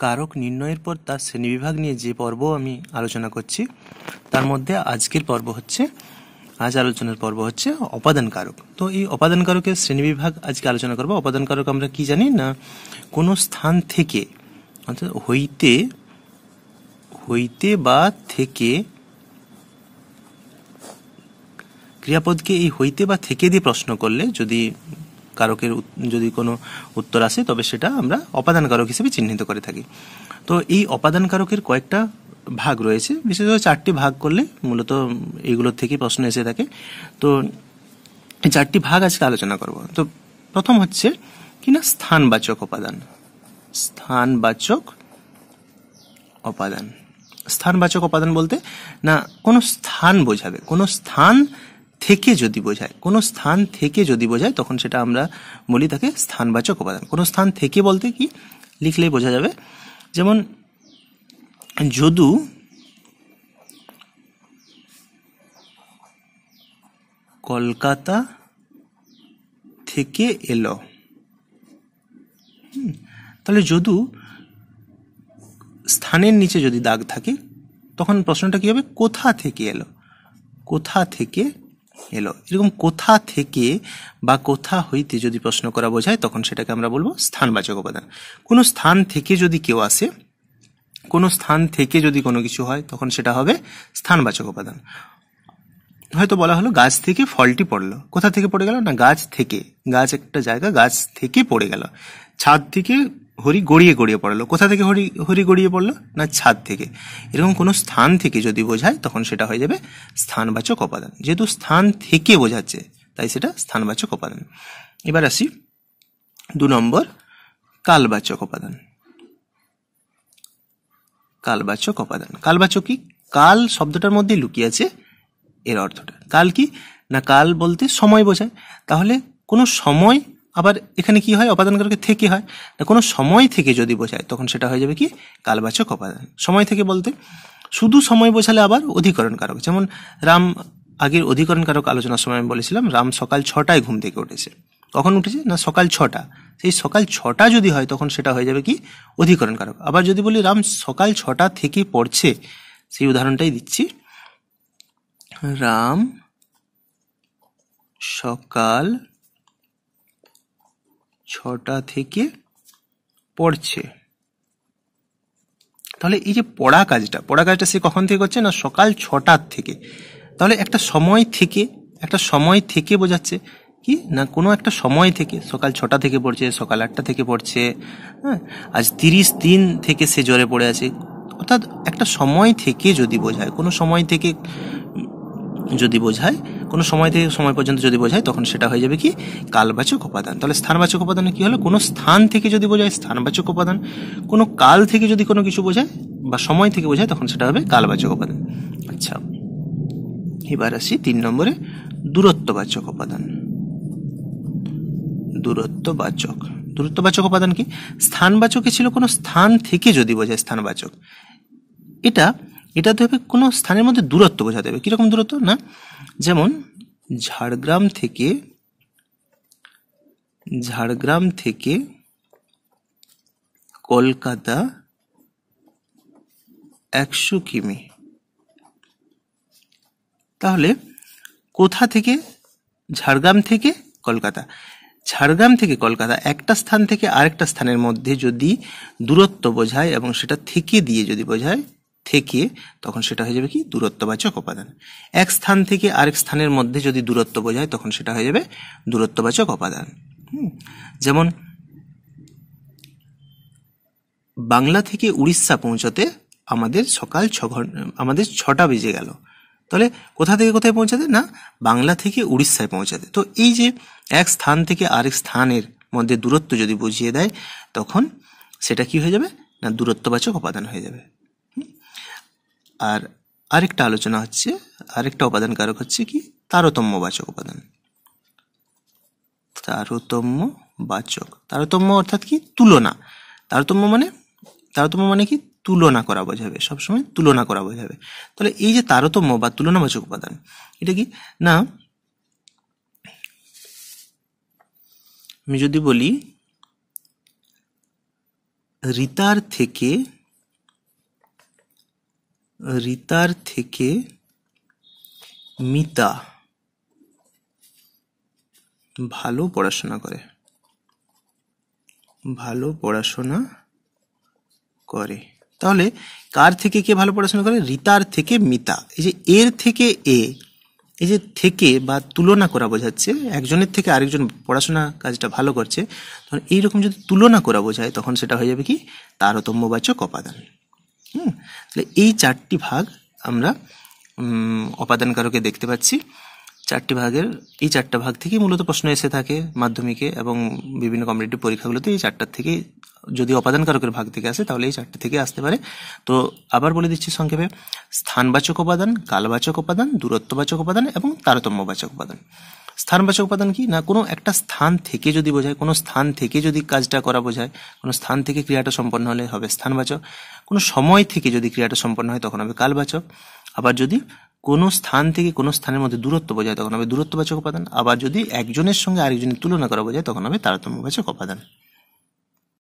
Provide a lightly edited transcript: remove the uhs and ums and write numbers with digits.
কারক নির্ণয়ের পর তার শ্রেণীবিভাগ নিয়ে যে পর্ব আমি আলোচনা করছি তার মধ্যে আজ আলোচনার পর্ব হচ্ছে অপাদান কারক। তো এই অপাদান কারকের শ্রেণীবিভাগ আজকে আলোচনা করব। অপাদান কারক আমরা কি জানি না, কোনো স্থান থেকে অর্থাৎ হইতে বা থেকে, ক্রিয়াপদকে এই হইতে বা থেকে দিয়ে প্রশ্ন করলে যদি কারকের যদি কোনো উত্তর আসে তবে সেটা আমরা অপাদান কারক হিসেবে চিহ্নিত করে থাকি। তো এই অপাদান কারকের কয়েকটা ভাগ রয়েছে, বিশেষত 4টি ভাগ করলে মূলত এইগুলোর থেকে প্রশ্ন এসে থাকে। তো এই 4টি ভাগ আজকে আলোচনা করব। তো প্রথম হচ্ছে কিনা স্থানবাচক অপাদান। স্থানবাচক অপাদান বলতে না কোনো স্থান বোঝাবে, কোনো স্থান থেকে যদি বোঝায় তখন সেটা আমরা বলি তাকে স্থানবাচক উপাদান। কোনো স্থান থেকে বলতে কি লিখলেই বোঝা যাবে, যেমন যদু কলকাতা থেকে এলো, তাহলে যদু স্থানের নিচে যদি দাগ থাকে তখন প্রশ্নটা কি হবে, কোথা থেকে এলো। এরকম কোথা থেকে বা কোথা হইতে যদি প্রশ্ন করা বোঝায় তখন সেটাকে আমরা বলবো স্থানবাচক উপাদান। কোনো স্থান থেকে যদি কেউ আসে, কোনো স্থান থেকে যদি কোনো কিছু হয় তখন সেটা হবে স্থানবাচক উপাদান। হয়তো বলা হলো গাছ থেকে ফলটি পড়লো, কোথা থেকে পড়ে গেল না গাছ থেকে, গাছ একটা জায়গা, গাছ থেকে পড়ে গেল। ছাদ থেকে হরি গড়িয়ে পড়লো, কোথা থেকে হরি গড়িয়ে পড়লো না ছাদ থেকে। এরকম কোনো স্থান থেকে যদি বোঝায় তখন সেটা হয়ে যাবে স্থানবাচক উপাদান। যেহেতু স্থান থেকে বোঝাচ্ছে তাই সেটা স্থানবাচক উপাদান। এবার আসি 2 নম্বর, কালবাচক উপাদান। কালবাচক কি? কাল শব্দটার মধ্যে লুকিয়ে আছে এর অর্থটা। কাল কি না, কাল বলতে সময় বোঝায়। তাহলে কোনো সময়, আবার এখানে কি হয়, অপাদান কারকে থেকে হয় না, কোনো সময় থেকে যদি বোঝায় তখন সেটা হয়ে যাবে কি কালবাচক উপাদান। সময় থেকে বলতে শুধু সময় বোঝালে আবার অধিকরণ কারক, যেমন রাম, আগের অধিকরণ কারক আলোচনার সময় আমি বলেছিলাম রাম সকাল 6টায় ঘুম থেকে উঠেছে। কখন উঠেছে না সকাল 6টা, সেই সকাল 6টা যদি হয় তখন সেটা হয়ে যাবে কি অধিকরণ কারক। আবার যদি বলি রাম সকাল 6টা থেকে পড়ছে, সেই উদাহরণটাই দিচ্ছি, রাম সকাল 6টা থেকে পড়ছে। তাহলে এই যে পড়া কাজটা সে কখন থেকে করছে না সকাল 6টার থেকে। তাহলে একটা সময় থেকে বোঝাচ্ছে কি না কোনো একটা সময় থেকে, সকাল 6টা থেকে পড়ছে, সকাল 8টা থেকে পড়ছে, হ্যাঁ, আজ 30 দিন থেকে সে জ্বরে পড়ে আছে। অর্থাৎ একটা সময় থেকে যদি বোঝায়, কোনো সময় থেকে সময় পর্যন্ত যদি বোঝায় তখন সেটা হয়ে যাবে কি কালবাচক উপাদান। তাহলে স্থানবাচক উপাদানে কি হলো, কোনো স্থান থেকে যদি বোঝায় স্থানবাচক উপাদান, কোনো কাল থেকে যদি কোনো কিছু বোঝায় বা সময় থেকে বোঝায় তখন সেটা হবে কালবাচক উপাদান। আচ্ছা, এবার আসি 3 নম্বরে, দূরত্ববাচক উপাদান। দূরত্ববাচক উপাদান কি? স্থানবাচকে ছিল কোনো স্থান থেকে যদি বোঝায় স্থানবাচক, এটা তো হবে কোনো স্থানের মধ্যে দূরত্ব বোঝাতে হবে। কিরকম দূরত্ব না, যেমন ঝাড়গ্রাম থেকে কলকাতা 100 কিমি। তাহলে কোথা থেকে? ঝাড়গ্রাম থেকে কলকাতা, একটা স্থান থেকে আরেকটা স্থানের মধ্যে যদি দূরত্ব বোঝায় এবং সেটা থেকে দিয়ে যদি বোঝায় থেকে, তখন সেটা হয়ে যাবে কি দূরত্ববাচক উপাদান। এক স্থান থেকে আরেক স্থানের মধ্যে যদি দূরত্ব বোঝায় তখন সেটা হয়ে যাবে দূরত্ববাচক উপাদান। যেমন বাংলা থেকে উড়িষ্যা পৌঁছতে আমাদের সকাল 6টা বেজে গেল। তাহলে কোথা থেকে কোথায় পৌঁছাতে না বাংলা থেকে উড়িষ্যায় পৌঁছাতে। তো এই যে এক স্থান থেকে আরেক স্থানের মধ্যে দূরত্ব যদি বুঝিয়ে দেয় তখন সেটা কি হয়ে যাবে না দূরত্ববাচক উপাদান হয়ে যাবে। আর আরেকটা উপাদান কারক হচ্ছে কি তারতম্যবাচক উপাদান। তারতম্য অর্থাৎ কি তুলনা। তারতম্য মানে কি তুলনা করা বোঝাবে, সবসময় তুলনা করা বোঝাবে। তাহলে এই যে তারতম্য বা তুলনাবাচক উপাদান, এটা কি না, আমি যদি বলি রিতার থেকে মিতা ভালো পড়াশোনা করে। তাহলে কার থেকে কে ভালো পড়াশোনা করে? রিতার থেকে মিতা। এই যে এর থেকে এ, এই যে থেকে বা তুলনা করা বোঝাচ্ছে, একজনের থেকে আরেকজন পড়াশোনা কাজটা ভালো করছে, তখন এইরকম যদি তুলনা করা বোঝায় তখন সেটা হয়ে যাবে কি? তারতম্যবাচক অপাদান। তাহলে এই চারটি ভাগ আমরা অপাদান কারকে দেখতে পাচ্ছি। এই চারটা ভাগ থেকেই মূলত প্রশ্ন এসে থাকে মাধ্যমিকে এবং বিভিন্ন কম্পিটিটিভ পরীক্ষাগুলোতে। এই চারটার থেকে যদি অপাদান কারকের ভাগ থেকে আসে তাহলে এই চারটে থেকে আসতে পারে। তো আবার বলে দিচ্ছি সংক্ষেপে: স্থানবাচক উপাদান, কালবাচক উপাদান, দূরত্ববাচক উপাদান এবং তারতম্যবাচক উপাদান। স্থানবাচক উপাদান কি না? কোনো একটা স্থান থেকে যদি বোঝায়, কোনো স্থান থেকে যদি কাজটা করা বোঝায়, কোনো স্থান থেকে ক্রিয়াটা সম্পন্ন হলে হবে স্থানবাচক। কোনো সময় থেকে যদি ক্রিয়াটা সম্পন্ন হয় তখন হবে কালবাচক। আবার যদি কোনো স্থান থেকে কোনো স্থানের মধ্যে দূরত্ব বোঝায় তখন হবে দূরত্ববাচক উপাদান। আবার যদি একজনের সঙ্গে আরেকজনের তুলনা করা বোঝায় তখন হবে তারতম্যবাচক উপাদান।